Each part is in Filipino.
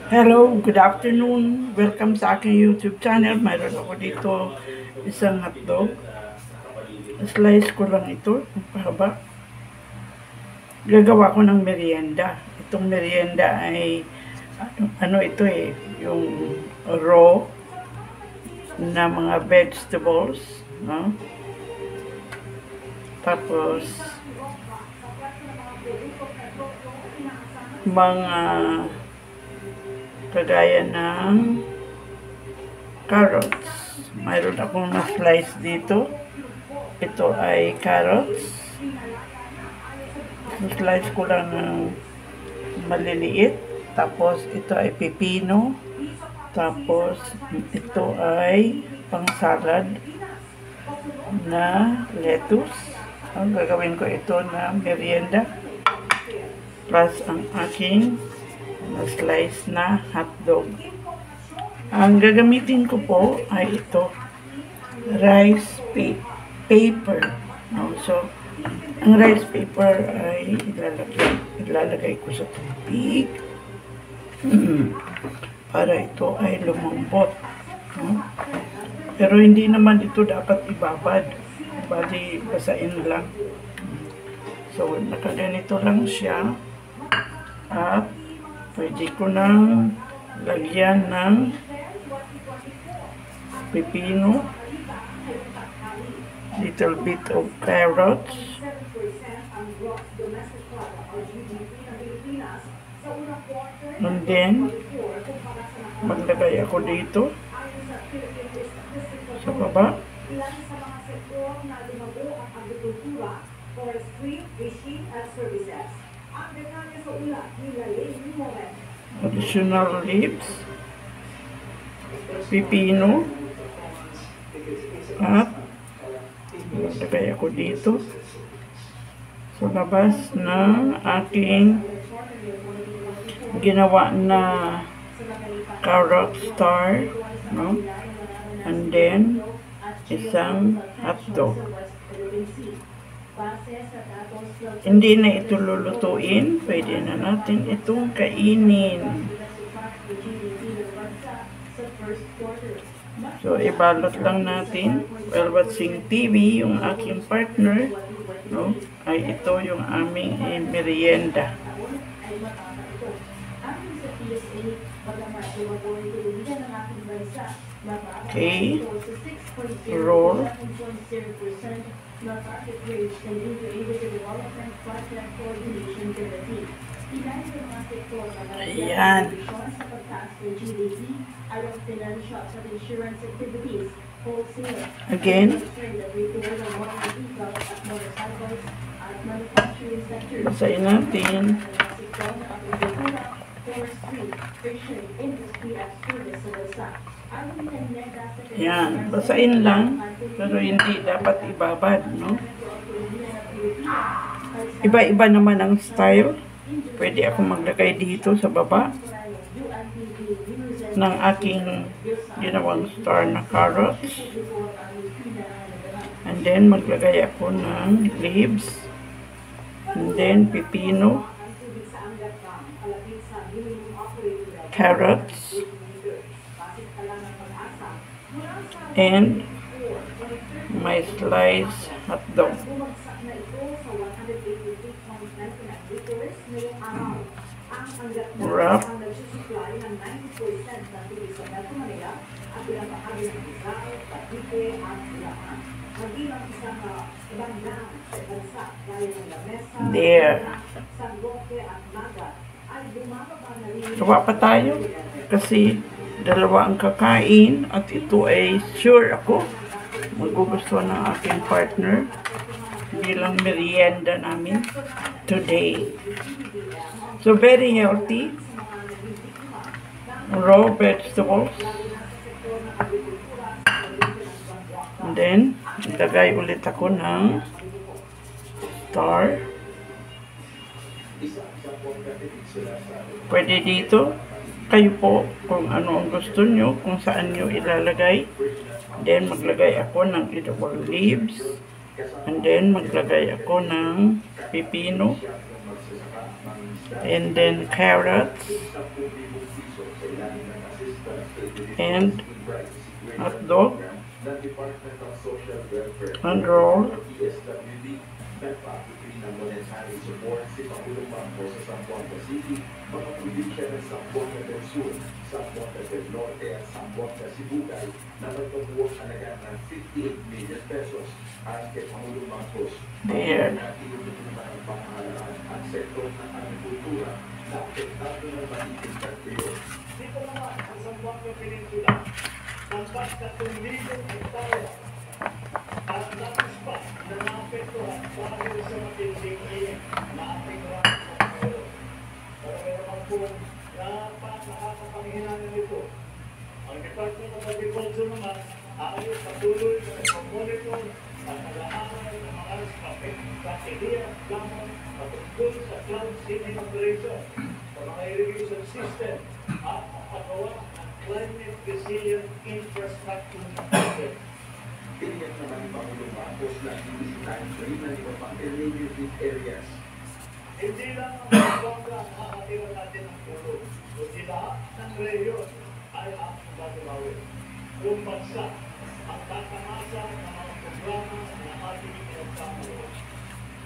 Hello, good afternoon. Welcome sa aking YouTube channel. Mayroon ako dito isang hotdog. Slice ko lang ito, pahaba. Gagawa ko ng merienda. Itong merienda ay ano ito yung raw na mga vegetables, no? Tapos mga kagaya ng carrots. Mayroon akong na-slice dito. Ito ay carrots. Na-slice ko lang ng maliliit. Tapos ito ay pipino. Tapos ito ay pang-salad na lettuce. Ang gagawin ko ito na merienda. Plus ang aking na-slice na hotdog. Ang gagamitin ko po ay ito, rice paper. So, ang rice paper ay ilalagay ko sa tubig para ito ay lumambot. Pero hindi naman ito dapat ibabad. Bali, basain lang. So, nakaganito lang siya. At pwede ko nang lagyan ng pipino, little bit of carrots, and then maglagay ako dito sa baba. Additional leaves, pipino, at maglagay ako dito sa labas ng aking ginawa na carrot star, no? And then isang hotdog. Hindi na ito lulutuin, pwede na natin itong kainin. So, ibalot lang natin. While watching TV, yung aking partner, no, ay ito yung aming merienda. Okay. Roll. Ayan. Again. Basahin natin. Ayan. Basahin lang. Pero hindi dapat ibabad, no? Iba-iba naman ang style. Pwede ako maglagay dito sa baba ng aking ginawang star na carrots. And then maglagay ako ng leaves. And then pipino, carrots, and my sliced hotdog. Wrap. There. Gawa pa tayo kasi dalawa ang kakain at ito ay sure ako magugustuhan ng aking partner bilang merienda namin today. So very healthy, raw vegetables. And then ilagay ulit ako ng star. Pwede dito, kayo po kung ano ang gusto nyo, kung saan nyo ilalagay. Then maglagay ako ng edible leaves. And then maglagay ako ng pipino. And then carrots. and hotdog, unroll, nagpapitri support si Pangulong Marcos sa Zamboanga City, mga probinsya ng Zamboanga del Sur, Zamboanga del Norte at Zamboanga Sibugay na magpabuwang halaga ng 58 million pesos at kay Pangulong Marcos. there. Tinutulungan ang pamahalaan at sektor ng agrikultura na apektado ng matinding tagpuyo. Dito naman ang Zamboanga Peninsula, ang basta 2,000,000 hektarya at lapis pa na naapektuhan dahil sa matinding init na apektuhan sa pagkakas. Pero meron po nakakapanghinaan nito. Ang Department of Agriculture naman ay patuloy na pag-monitor at nag-aaral ng mga strategiya lamang patungkol sa cloud seeding operation sa mga irrigation system at paggawa ng climate resilient infrastructure project. Tiniyak naman ni Pangulong Marcos na inisitahin rin ng iba pang elevated areas. Hindi lang ang Zamboanga ang makatira natin ng tulong, kundi lahat ng rehiyon ay ang gagawin. Kung bansa ang tatamasa ng mga programa na ating pinagkakulo.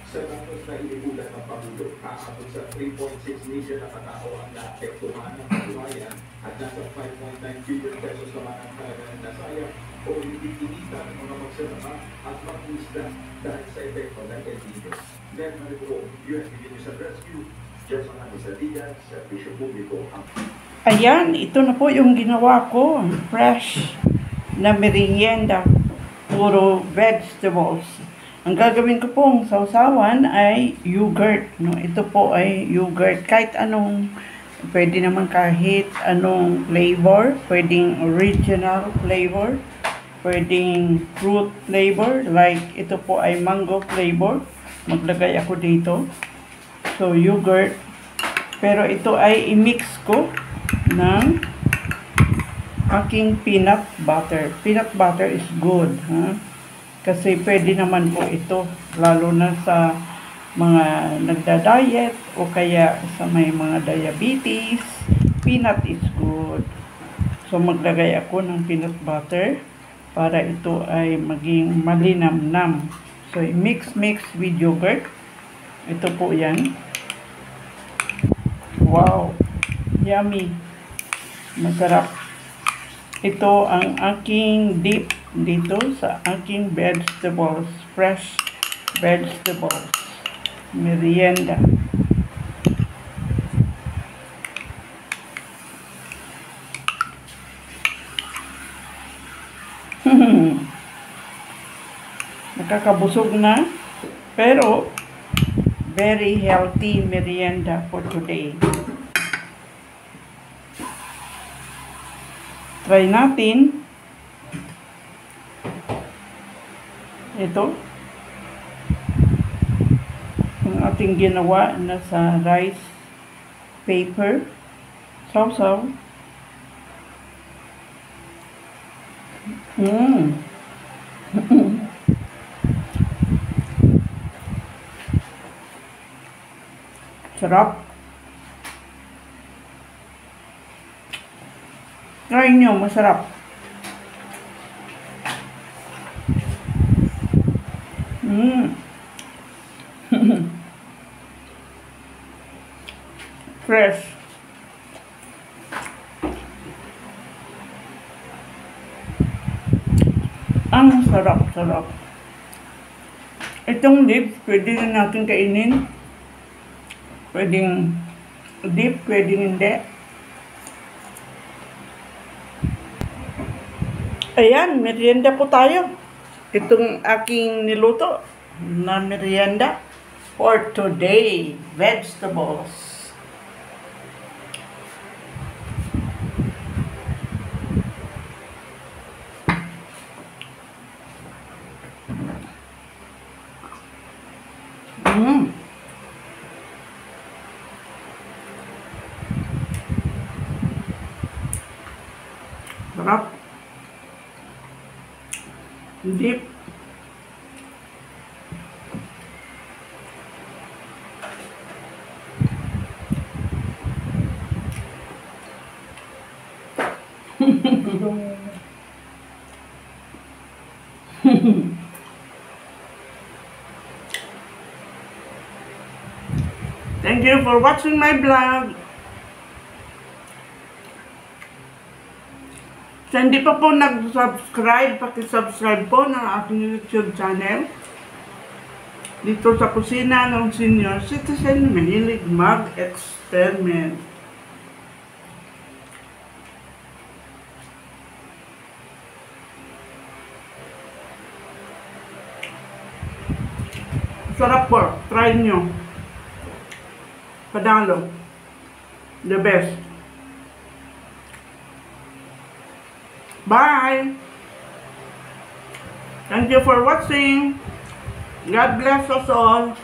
Sa datos na inibulat ng Pangulo, aabot sa 3.6 million na katao ang naapektuhan ng kabuhayan at nasa 5.9 billion pesos naman ang kailangan na sayang o hindi kinita ng mga magsasama at mag-isda dahil sa epekto ng El Nino. Then, Maribro, USTV News and Rescue, Jefferson Amisadigan, Servisyo Publiko. Ayan, ito na po yung ginawa ko. Fresh na merienda. Puro vegetables. Ang gagawin ko pong sausawan ay yogurt. No? Ito po ay yogurt. Kahit anong, pwede naman kahit anong flavor. Pwedeng original flavor. Pwedeng fruit flavor. Like ito po ay mango flavor. Maglagay ako dito. So, yogurt. Pero ito ay i-mix ko ng aking peanut butter. Peanut butter is good. Kasi pwede naman po ito. Lalo na sa mga nagda-diet o kaya sa may mga diabetes. Peanut is good. So, maglagay ako ng peanut butter para ito ay maging malinamnam. So, mix with yogurt. Ito po yan. Wow! Yummy! Masarap. Ito ang aking dip dito sa aking vegetables. Fresh vegetables. Merienda. Nakakabusog na, pero very healthy merienda for today. Try natin. Ito. Ang ating ginawa na sa rice paper. Sausaw. Sarap. Try nyo, masarap. Fresh. Ang sarap-sarap. Itong dip, pwede na natin kainin. Pwedeng dip, pwedeng hindi. Ayan, merienda po tayo. Itong aking niluto na merienda for today. Vegetables. Sarap. Dip. Thank you for watching my vlog. Sa hindi pa po nag-subscribe, paki-subscribe po ng aking YouTube channel. Dito sa kusina ng senior citizen, mahilig mag-experiment. Sarap po. Try nyo. Padalo. The best. Bye! Thank you for watching. God bless us all.